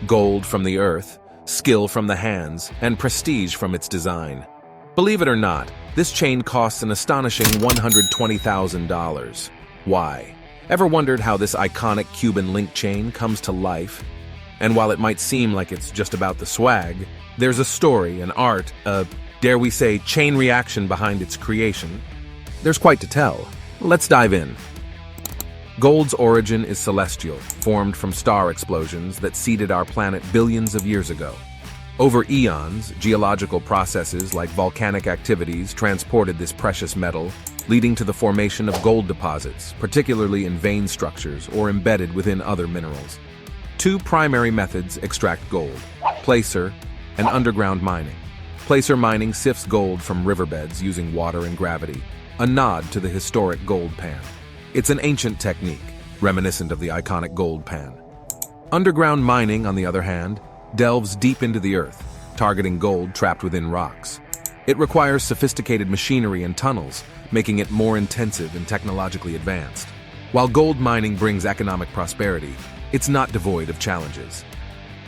gold from the earth, skill from the hands, and prestige from its design. Believe it or not, this chain costs an astonishing $120,000. Why? Ever wondered how this iconic Cuban link chain comes to life? And while it might seem like it's just about the swag, there's a story, an art, a, dare we say, chain reaction behind its creation. There's quite to tell. Let's dive in. Gold's origin is celestial, formed from star explosions that seeded our planet billions of years ago. Over eons, geological processes like volcanic activities transported this precious metal, leading to the formation of gold deposits, particularly in vein structures or embedded within other minerals. Two primary methods extract gold: placer and underground mining. Placer mining sifts gold from riverbeds using water and gravity, a nod to the historic gold pan. It's an ancient technique, reminiscent of the iconic gold pan. Underground mining, on the other hand, delves deep into the earth, targeting gold trapped within rocks. It requires sophisticated machinery and tunnels, making it more intensive and technologically advanced. While gold mining brings economic prosperity, it's not devoid of challenges.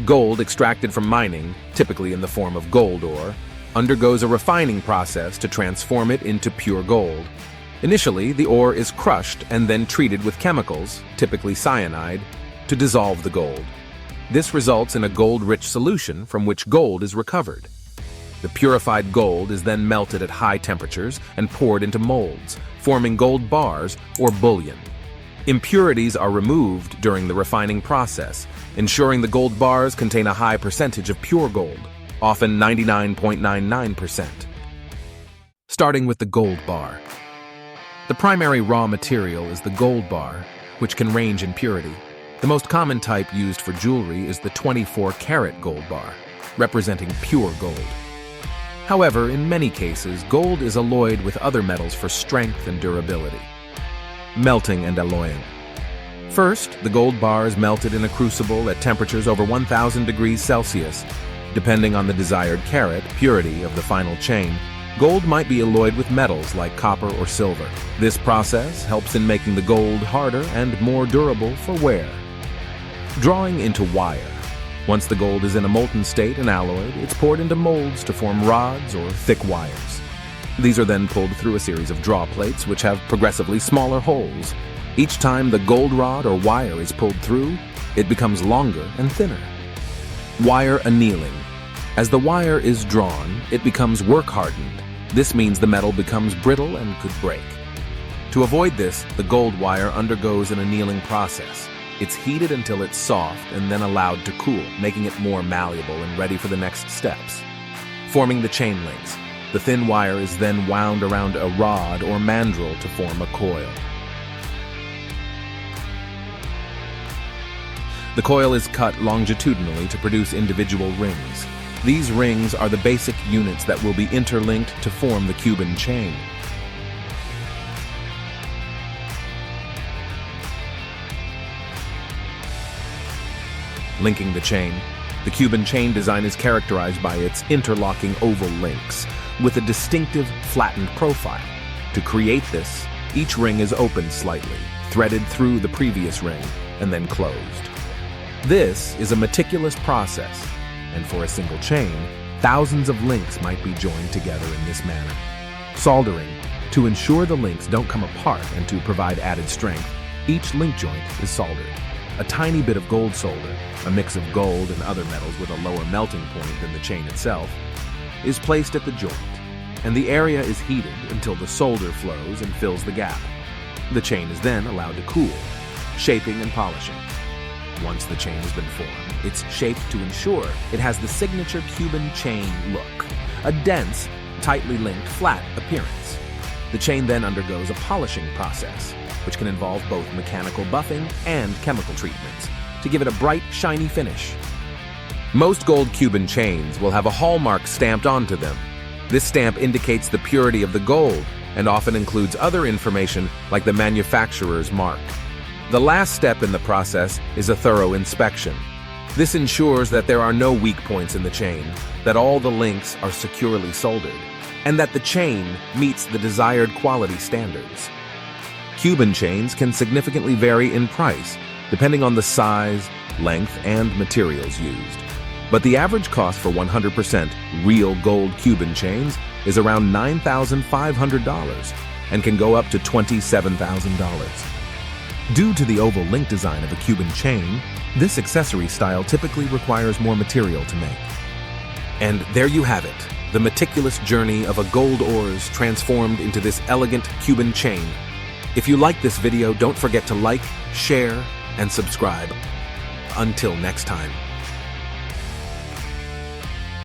Gold extracted from mining, typically in the form of gold ore, undergoes a refining process to transform it into pure gold. Initially, the ore is crushed and then treated with chemicals, typically cyanide, to dissolve the gold. This results in a gold-rich solution from which gold is recovered. The purified gold is then melted at high temperatures and poured into molds, forming gold bars or bullion. Impurities are removed during the refining process, ensuring the gold bars contain a high percentage of pure gold, often 99.99%. Starting with the gold bar. The primary raw material is the gold bar, which can range in purity. The most common type used for jewelry is the 24-karat gold bar, representing pure gold. However, in many cases, gold is alloyed with other metals for strength and durability. Melting and alloying. First, the gold bar is melted in a crucible at temperatures over 1,000 degrees Celsius. Depending on the desired carat purity of the final chain, gold might be alloyed with metals like copper or silver. This process helps in making the gold harder and more durable for wear. Drawing into wire. Once the gold is in a molten state and alloyed, it's poured into molds to form rods or thick wires. These are then pulled through a series of draw plates which have progressively smaller holes. Each time the gold rod or wire is pulled through, it becomes longer and thinner. Wire annealing. As the wire is drawn, it becomes work-hardened. This means the metal becomes brittle and could break. To avoid this, the gold wire undergoes an annealing process. It's heated until it's soft and then allowed to cool, making it more malleable and ready for the next steps. Forming the chain links. The thin wire is then wound around a rod or mandrel to form a coil. The coil is cut longitudinally to produce individual rings. These rings are the basic units that will be interlinked to form the Cuban chain. Linking the chain. The Cuban chain design is characterized by its interlocking oval links, with a distinctive flattened profile. To create this, each ring is opened slightly, threaded through the previous ring, and then closed. This is a meticulous process, and for a single chain, thousands of links might be joined together in this manner. Soldering. To ensure the links don't come apart and to provide added strength, each link joint is soldered. A tiny bit of gold solder, a mix of gold and other metals with a lower melting point than the chain itself, is placed at the joint, and the area is heated until the solder flows and fills the gap. The chain is then allowed to cool, shaping and polishing. Once the chain has been formed, it's shaped to ensure it has the signature Cuban chain look, a dense, tightly linked, flat appearance. The chain then undergoes a polishing process, which can involve both mechanical buffing and chemical treatments to give it a bright, shiny finish. Most gold Cuban chains will have a hallmark stamped onto them. This stamp indicates the purity of the gold and often includes other information like the manufacturer's mark. The last step in the process is a thorough inspection. This ensures that there are no weak points in the chain, that all the links are securely soldered, and that the chain meets the desired quality standards. Cuban chains can significantly vary in price, depending on the size, length, and materials used. But the average cost for 100% real gold Cuban chains is around $9,500 and can go up to $27,000. Due to the oval link design of a Cuban chain, this accessory style typically requires more material to make. And there you have it, the meticulous journey of a gold ores transformed into this elegant Cuban chain. If you like this video, don't forget to like, share, and subscribe. Until next time.